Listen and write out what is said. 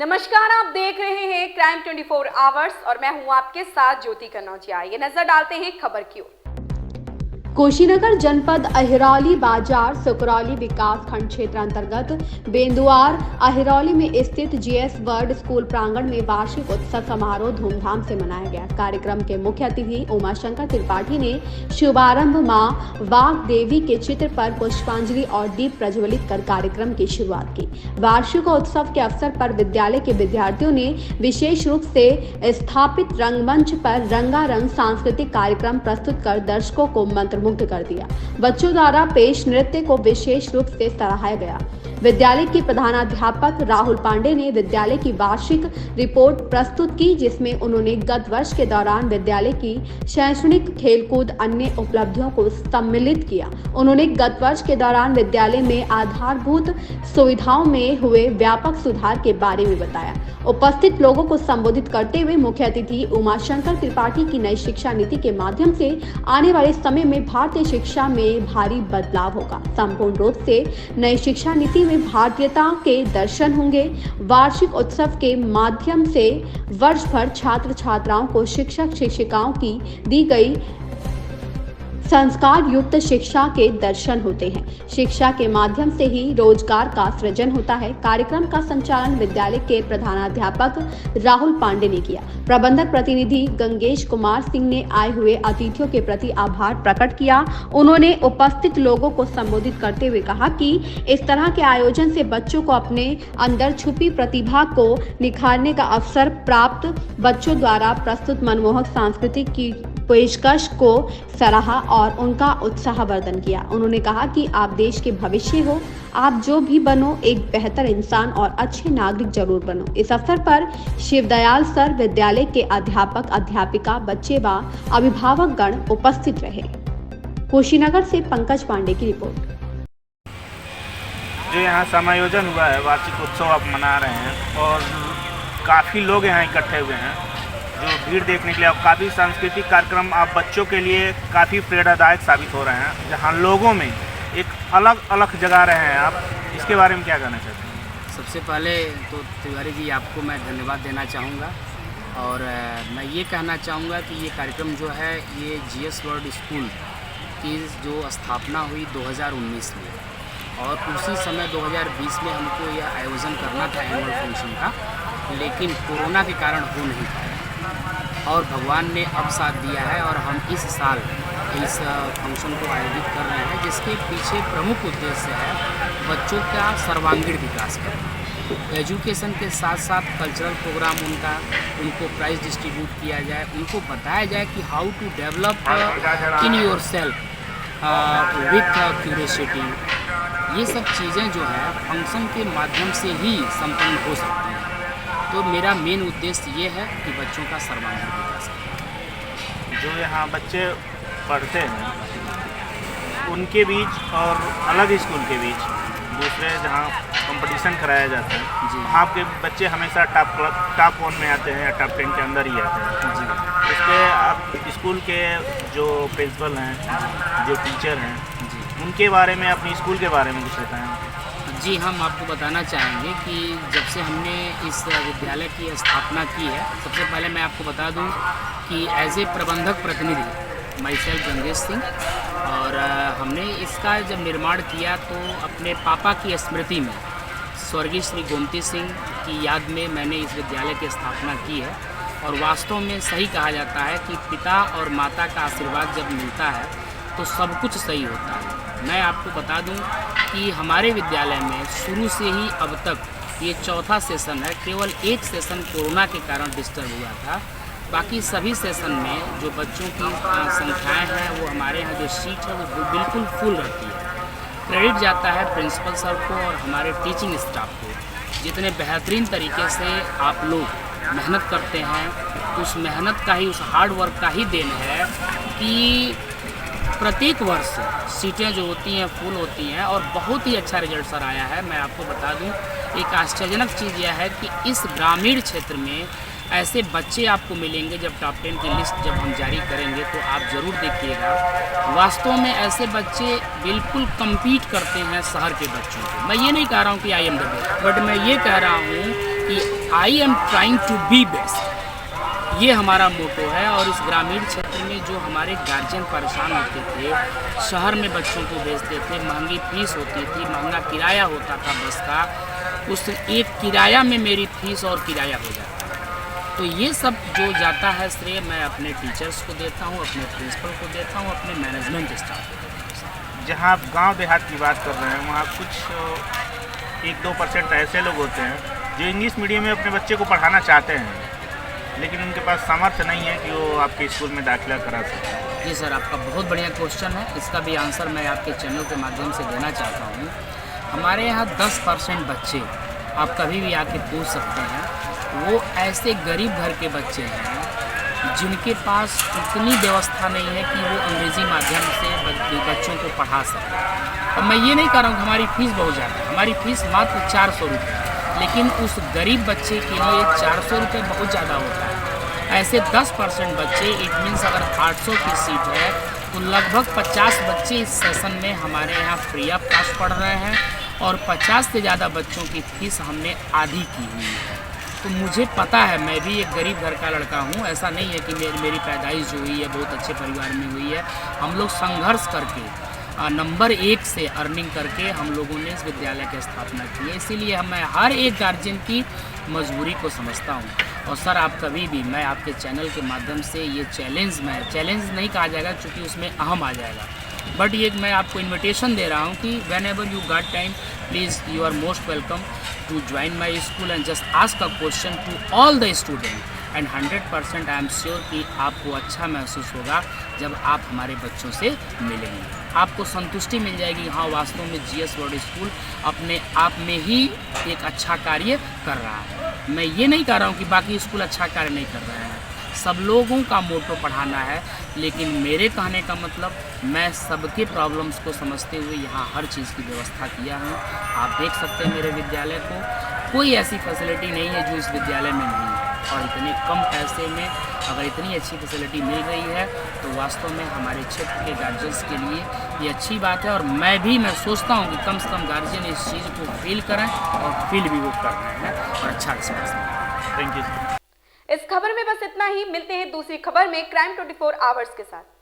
नमस्कार, आप देख रहे हैं क्राइम 24 आवर्स और मैं हूं आपके साथ ज्योति कनौजिया। ये नजर डालते हैं खबर की ओर। कुशीनगर जनपद अहिरौली बाजार सुकरौली विकास खंड क्षेत्र अंतर्गत बेंदुआर अहिरौली में स्थित जीएस वर्ल्ड स्कूल प्रांगण में वार्षिक उत्सव समारोह धूमधाम से मनाया गया। कार्यक्रम के मुख्य अतिथि उमाशंकर त्रिपाठी ने शुभारंभ मां वाघ देवी के चित्र पर पुष्पांजलि और दीप प्रज्वलित कर कार्यक्रम की शुरुआत की। वार्षिक उत्सव के अवसर पर विद्यालय के विद्यार्थियों ने विशेष रूप से स्थापित रंगमंच पर रंगारंग सांस्कृतिक कार्यक्रम प्रस्तुत कर दर्शकों को मंत्रमुग्ध कर दिया। बच्चों द्वारा पेश नृत्य को विशेष रूप से सराहा गया। विद्यालय की प्रधानाध्यापक राहुल पांडे ने विद्यालय की वार्षिक रिपोर्ट प्रस्तुत की, जिसमें उन्होंने गत वर्ष के दौरान विद्यालय की शैक्षणिक, खेलकूद, अन्य उपलब्धियों को सम्मिलित किया। उन्होंने गत वर्ष के दौरान विद्यालय में आधारभूत सुविधाओं में हुए व्यापक सुधार के बारे में बताया। उपस्थित लोगों को संबोधित करते हुए मुख्य अतिथि उमाशंकर त्रिपाठी की नई शिक्षा नीति के माध्यम से आने वाले समय में भारतीय शिक्षा में भारी बदलाव होगा। संपूर्ण रूप से नई शिक्षा नीति में भारतीयता के दर्शन होंगे। वार्षिक उत्सव के माध्यम से वर्ष भर छात्र छात्राओं को शिक्षक शिक्षिकाओं की दी गई संस्कार युक्त शिक्षा के दर्शन होते हैं। शिक्षा के माध्यम से ही रोजगार का सृजन होता है। कार्यक्रम का संचालन विद्यालय के प्रधानाध्यापक राहुल पांडे ने किया। प्रबंधक प्रतिनिधि गंगेश कुमार सिंह ने आए हुए अतिथियों के प्रति आभार प्रकट किया। उन्होंने उपस्थित लोगों को संबोधित करते हुए कहा कि इस तरह के आयोजन से बच्चों को अपने अंदर छुपी प्रतिभा को निखारने का अवसर प्राप्त। बच्चों द्वारा प्रस्तुत मनमोहक सांस्कृतिक की पेशकश को सराहा और उनका उत्साहवर्धन किया। उन्होंने कहा कि आप देश के भविष्य हो, आप जो भी बनो, एक बेहतर इंसान और अच्छे नागरिक जरूर बनो। इस अवसर पर शिवदयाल सर, विद्यालय के अध्यापक, अध्यापिका, बच्चे व अभिभावक गण उपस्थित रहे। कुशीनगर से पंकज पांडे की रिपोर्ट। जो यहाँ समायोजन हुआ है, वार्षिक उत्सव आप मना रहे हैं और काफ़ी लोग यहाँ इकट्ठे हुए हैं जो भीड़ देखने के लिए, और काफ़ी सांस्कृतिक कार्यक्रम आप बच्चों के लिए काफ़ी प्रेरणादायक साबित हो रहे हैं, जहाँ लोगों में एक अलग अलग जगा रहे हैं आप। इसके बारे में क्या कहना चाहते हैं? सबसे पहले तो तिवारी जी, आपको मैं धन्यवाद देना चाहूँगा और मैं ये कहना चाहूँगा कि ये कार्यक्रम जो है ये जीएस वर्ल्ड स्कूल की जो स्थापना हुई 2019 में, और उसी समय 2020 में हमको यह आयोजन करना था एनुअल फंक्शन का, लेकिन कोरोना के कारण हो नहीं पाया और भगवान ने अब साथ दिया है और हम इस साल इस फंक्शन को आयोजित कर रहे हैं, जिसके पीछे प्रमुख उद्देश्य है बच्चों का सर्वांगीण विकास करना। एजुकेशन के साथ साथ कल्चरल प्रोग्राम उनको प्राइज डिस्ट्रीब्यूट किया जाए, उनको बताया जाए कि how to develop in yourself with curiosity. ये सब चीज़ें जो है फंक्शन के माध्यम से ही संपन्न हो सकती हैं। तो मेरा मेन उद्देश्य ये है कि बच्चों का सर्वांगीण विकास करें। जो यहाँ बच्चे पढ़ते हैं उनके बीच और अलग स्कूल के बीच दूसरे जहाँ कंपटीशन कराया जाता है, जी, आपके बच्चे हमेशा टॉप 1 में आते हैं या टॉप 10 के अंदर ही आते हैं। जी, इस पर आप स्कूल के जो प्रिंसिपल हैं, जो टीचर हैं, जी, उनके बारे में, अपनी स्कूल के बारे में कुछ बताएं। जी, हम आपको बताना चाहेंगे कि जब से हमने इस विद्यालय की स्थापना की है, सबसे पहले मैं आपको बता दूं कि एज ए प्रबंधक प्रतिनिधि माई सेल्फ गंगेश सिंह, और हमने इसका जब निर्माण किया तो अपने पापा की स्मृति में स्वर्गीय श्री गोमती सिंह की याद में मैंने इस विद्यालय की स्थापना की है। और वास्तव में सही कहा जाता है कि पिता और माता का आशीर्वाद जब मिलता है तो सब कुछ सही होता है। मैं आपको बता दूं कि हमारे विद्यालय में शुरू से ही अब तक ये चौथा सेशन है। केवल एक सेशन कोरोना के कारण डिस्टर्ब हुआ था, बाकी सभी सेशन में जो बच्चों की संख्याएं हैं वो हमारे यहाँ जो सीट है वो बिल्कुल फुल रहती है। क्रेडिट जाता है प्रिंसिपल सर को और हमारे टीचिंग स्टाफ को, जितने बेहतरीन तरीके से आप लोग मेहनत करते हैं। उस मेहनत का ही, उस हार्ड वर्क का ही देन है कि प्रत्येक वर्ष सीटें जो होती हैं फुल होती हैं और बहुत ही अच्छा रिजल्ट सर आया है। मैं आपको बता दूं, एक आश्चर्यजनक चीज़ यह है कि इस ग्रामीण क्षेत्र में ऐसे बच्चे आपको मिलेंगे जब टॉप 10 की लिस्ट जब हम जारी करेंगे तो आप ज़रूर देखिएगा। वास्तव में ऐसे बच्चे बिल्कुल कम्पीट करते हैं शहर के बच्चों को। मैं ये नहीं कह रहा हूँ कि I am the best, but मैं ये कह रहा हूँ कि I am trying to be best. ये हमारा मोटो है। और इस ग्रामीण क्षेत्र में जो हमारे गार्जियन परेशान होते थे, शहर में बच्चों को भेजते थे, महंगी फीस होती थी, महंगा किराया होता था बस का, उस एक किराया में मेरी फीस और किराया हो जाता। तो ये सब जो जाता है श्रेय मैं अपने टीचर्स को देता हूँ, अपने प्रिंसिपल को देता हूँ, अपने मैनेजमेंट स्टाफ को देता हूँ। जहाँ आप गांव देहात की बात कर रहे हैं, वहाँ कुछ 1-2% ऐसे लोग होते हैं जो इंग्लिश मीडियम में अपने बच्चे को पढ़ाना चाहते हैं, लेकिन उनके पास सामर्थ्य नहीं है कि वो आपके स्कूल में दाखिला करा सकें। जी सर, आपका बहुत बढ़िया क्वेश्चन है। इसका भी आंसर मैं आपके चैनल के माध्यम से देना चाहता हूँ। हमारे यहाँ 10% बच्चे आप कभी भी आके पूछ सकते हैं, वो ऐसे गरीब घर के बच्चे हैं जिनके पास इतनी व्यवस्था नहीं है कि वो अंग्रेज़ी माध्यम से बच्चों को पढ़ा सकें। और मैं ये नहीं कह रहा हूँ कि हमारी फ़ीस बहुत ज़्यादा है, हमारी फ़ीस मात्र 400 रुपये, लेकिन उस गरीब बच्चे के लिए 400 रुपये बहुत ज़्यादा होता है। ऐसे 10% बच्चे, इट मीन्स अगर 800 की सीट है तो लगभग 50 बच्चे इस सेशन में हमारे यहाँ फ्री ऑफ कॉस्ट पढ़ रहे हैं और 50 से ज़्यादा बच्चों की फ़ीस हमने आधी की हुई है। तो मुझे पता है, मैं भी एक गरीब घर का लड़का हूँ। ऐसा नहीं है कि मेरी पैदाइश जो हुई है बहुत अच्छे परिवार में हुई है। हम लोग संघर्ष करके नंबर 1 से अर्निंग करके हम लोगों ने इस विद्यालय की स्थापना की है। इसीलिए मैं हर एक गार्जियन की मजबूरी को समझता हूँ। और सर, आप कभी भी, मैं आपके चैनल के माध्यम से ये चैलेंज नहीं कहा जाएगा क्योंकि उसमें अहम आ जाएगा, बट ये मैं आपको इनविटेशन दे रहा हूँ कि whenever you got time, please you are most welcome to join my school and just ask a question to all the student. And 100% I am sure कि आपको अच्छा महसूस होगा जब आप हमारे बच्चों से मिलेंगे। आपको संतुष्टि मिल जाएगी, हाँ वास्तव में जीएस वर्ड स्कूल अपने आप में ही एक अच्छा कार्य कर रहा है। मैं ये नहीं कह रहा हूँ कि बाकी स्कूल अच्छा कार्य नहीं कर रहे हैं, सब लोगों का मोटो पढ़ाना है, लेकिन मेरे कहने का मतलब मैं सबके प्रॉब्लम्स को समझते हुए यहाँ हर चीज़ की व्यवस्था किया हूँ। आप देख सकते हैं मेरे विद्यालय को, कोई ऐसी फैसिलिटी नहीं है जो इस विद्यालय में नहीं है। और इतने कम पैसे में अगर इतनी अच्छी फैसिलिटी मिल रही है तो वास्तव में हमारे क्षेत्र के गार्जियंस के लिए ये अच्छी बात है। और मैं सोचता हूँ कि कम से कम गार्जियन इस चीज़ को फील करें और फील भी वो कर रहे हैं और अच्छा रिस्पॉन्स मिलेगा। Thank you. इस खबर में बस इतना ही। मिलते हैं दूसरी खबर में क्राइम 24 आवर्स के साथ।